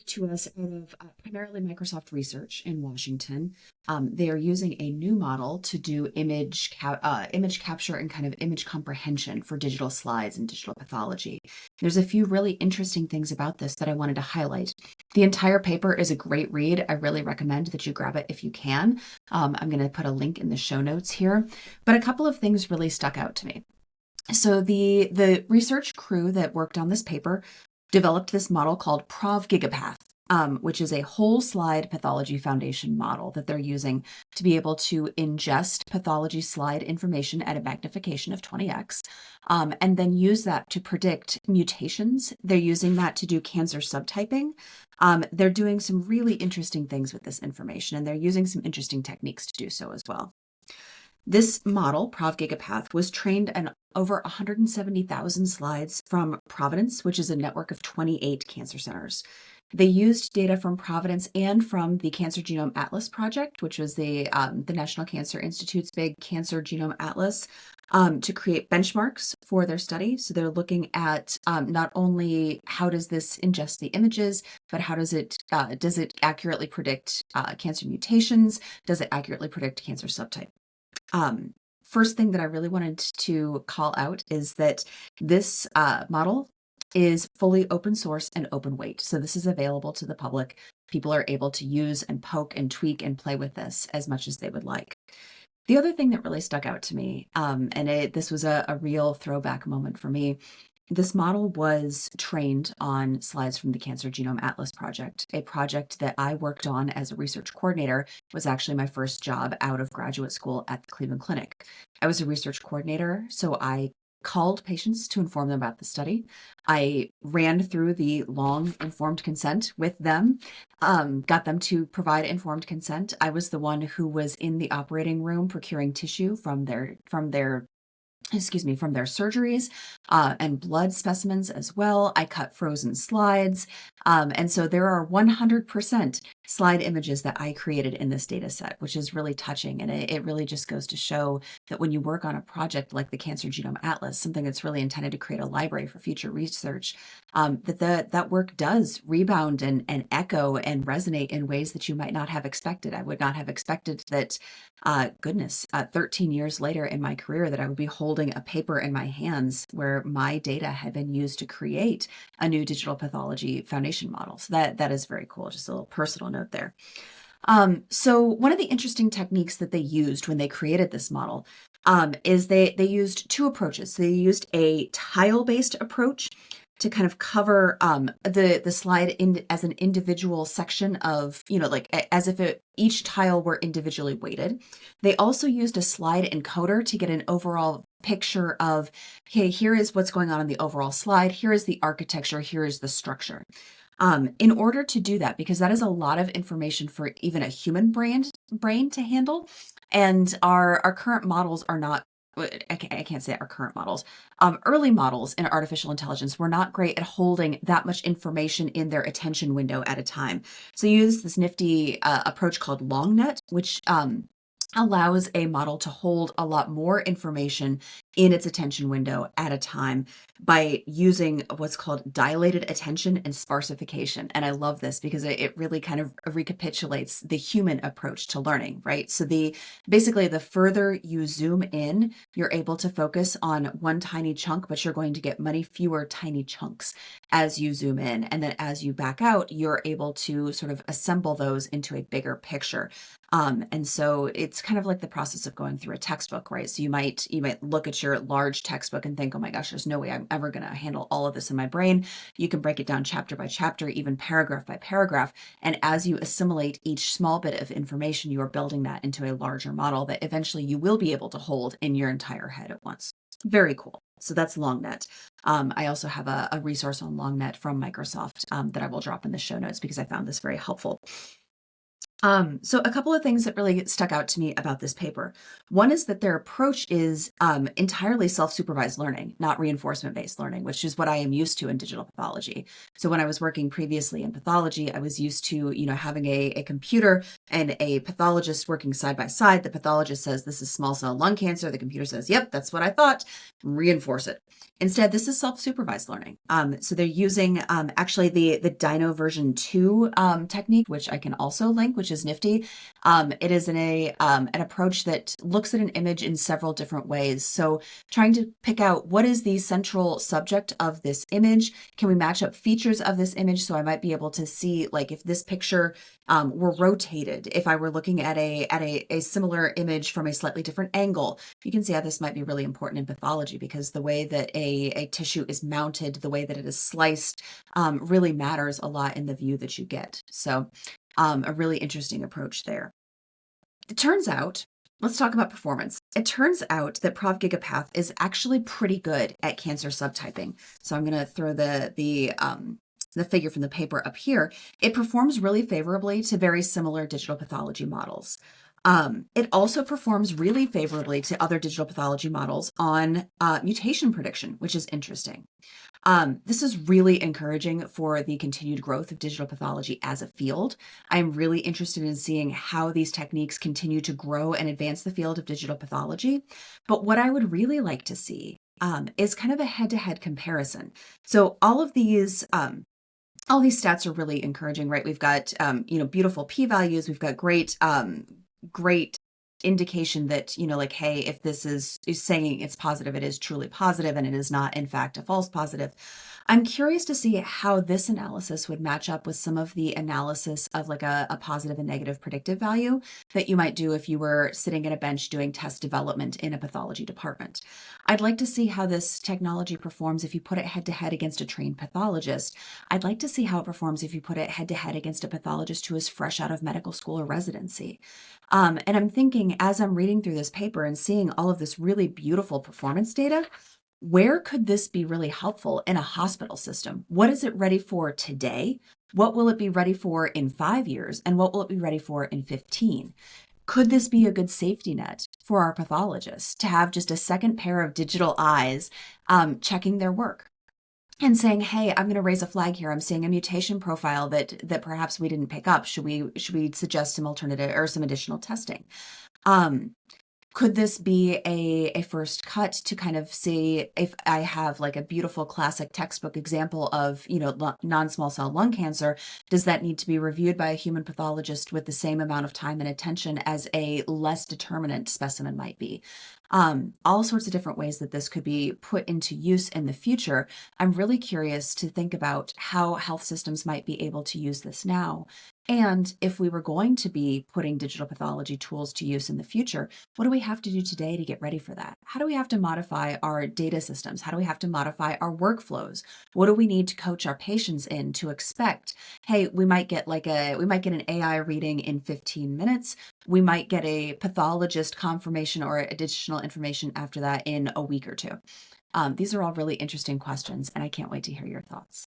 to us out of primarily Microsoft Research in Washington. They are using a new model to do image capture and kind of image comprehension for digital slides and digital pathology. There's a few really interesting things about this that I wanted to highlight. The entire paper is a great read. I really recommend that you grab it if you can. I'm going to put a link in the show notes here, but a couple of things really stuck out to me. So the research crew that worked on this paper developed this model called Prov-GigaPath, which is a whole slide pathology foundation model that they're using to be able to ingest pathology slide information at a magnification of 20x, and then use that to predict mutations. They're using that to do cancer subtyping. They're doing some really interesting things with this information, and they're using some interesting techniques to do so as well. This model, Prov-GigaPath, was trained on over 170,000 slides from Providence, which is a network of 28 cancer centers. They used data from Providence and from the Cancer Genome Atlas project, which was the National Cancer Institute's big Cancer Genome Atlas, to create benchmarks for their study. So they're looking at not only how does this ingest the images, but how does it accurately predict cancer mutations? Does it accurately predict cancer subtype? First thing that I really wanted to call out is that this model is fully open source and open weight. So this is available to the public. People are able to use and poke and tweak and play with this as much as they would like. The other thing that really stuck out to me, this was a real throwback moment for me. This model was trained on slides from the Cancer Genome Atlas project, a project that I worked on as a research coordinator. It was actually my first job out of graduate school at the Cleveland Clinic. I was a research coordinator, so I called patients to inform them about the study. I ran through the long informed consent with them, got them to provide informed consent. I was the one who was in the operating room procuring tissue from their surgeries and blood specimens as well. I cut frozen slides. And so there are 100% slide images that I created in this data set, which is really touching. And it really just goes to show that when you work on a project like the Cancer Genome Atlas, something that's really intended to create a library for future research, that work does rebound and echo and resonate in ways that you might not have expected. I would not have expected that, 13 years later in my career, that I would be holding a paper in my hands where my data had been used to create a new digital pathology foundation model. So that is very cool. Just a little personal note there. So one of the interesting techniques that they used when they created this model is they used two approaches. They used a tile-based approach to kind of cover the slide in as an individual section of, as if each tile were individually weighted. They also used a slide encoder to get an overall picture of, okay, here is what's going on in the overall slide. Here is the architecture. Here is the structure. In order to do that, because that is a lot of information for even a human brain to handle, and our current models are not, I can't say our current models. Early models in artificial intelligence were not great at holding that much information in their attention window at a time. So you use this nifty approach called LongNet, which allows a model to hold a lot more information in its attention window at a time by using what's called dilated attention and sparsification. And I love this because it really kind of recapitulates the human approach to learning, right? So basically the further you zoom in, you're able to focus on one tiny chunk, but you're going to get many fewer tiny chunks as you zoom in. And then as you back out, you're able to sort of assemble those into a bigger picture. And so it's kind of like the process of going through a textbook, right? So you might look at your large textbook and think, oh my gosh, there's no way I'm ever going to handle all of this in my brain. You can break it down chapter by chapter, even paragraph by paragraph. And as you assimilate each small bit of information, you are building that into a larger model that eventually you will be able to hold in your entire head at once. Very cool. So that's LongNet. I also have a resource on LongNet from Microsoft that I will drop in the show notes because I found this very helpful. So a couple of things that really stuck out to me about this paper. One is that their approach is entirely self-supervised learning, not reinforcement-based learning, which is what I am used to in digital pathology. So when I was working previously in pathology, I was used to, having a computer and a pathologist working side by side. The pathologist says, this is small cell lung cancer. The computer says, yep, that's what I thought. Reinforce it. Instead, this is self-supervised learning. So they're using actually the Dino version 2 technique, which I can also link, which is nifty. It is an approach that looks at an image in several different ways. So trying to pick out what is the central subject of this image. Can we match up features of this image? So I might be able to see, like, if this picture were rotated, if I were looking at a similar image from a slightly different angle, you can see how this might be really important in pathology, because the way that a tissue is mounted, the way that it is sliced, really matters a lot in the view that you get. So a really interesting approach there. It turns out, let's talk about performance. It turns out that ProvGigaPath is actually pretty good at cancer subtyping. So I'm going to throw the figure from the paper up here. It performs really favorably to very similar digital pathology models. It also performs really favorably to other digital pathology models on mutation prediction, which is interesting. This is really encouraging for the continued growth of digital pathology as a field. I'm really interested in seeing how these techniques continue to grow and advance the field of digital pathology. But what I would really like to see is kind of a head-to-head comparison. So all these stats are really encouraging, right? We've got, beautiful p-values. We've got great indication that, like, hey, if this is saying it's positive, it is truly positive, and it is not, in fact, a false positive. I'm curious to see how this analysis would match up with some of the analysis of like a positive and negative predictive value that you might do if you were sitting at a bench doing test development in a pathology department. I'd like to see how this technology performs if you put it head to head against a trained pathologist. I'd like to see how it performs if you put it head to head against a pathologist who is fresh out of medical school or residency. And I'm thinking, as I'm reading through this paper and seeing all of this really beautiful performance data, where could this be really helpful in a hospital system? What is it ready for today? What will it be ready for in 5 years? And what will it be ready for in 15? Could this be a good safety net for our pathologists to have just a second pair of digital eyes checking their work and saying, hey, I'm going to raise a flag here. I'm seeing a mutation profile that perhaps we didn't pick up. Should we suggest some alternative or some additional testing? Could this be a first cut to kind of see if I have like a beautiful classic textbook example of, non-small cell lung cancer, does that need to be reviewed by a human pathologist with the same amount of time and attention as a less determinant specimen might be? All sorts of different ways that this could be put into use in the future. I'm really curious to think about how health systems might be able to use this now. And if we were going to be putting digital pathology tools to use in the future, what do we have to do today to get ready for that? How do we have to modify our data systems? How do we have to modify our workflows? What do we need to coach our patients in to expect? Hey, we might get an AI reading in 15 minutes. We might get a pathologist confirmation or additional information after that in a week or two. These are all really interesting questions, and I can't wait to hear your thoughts.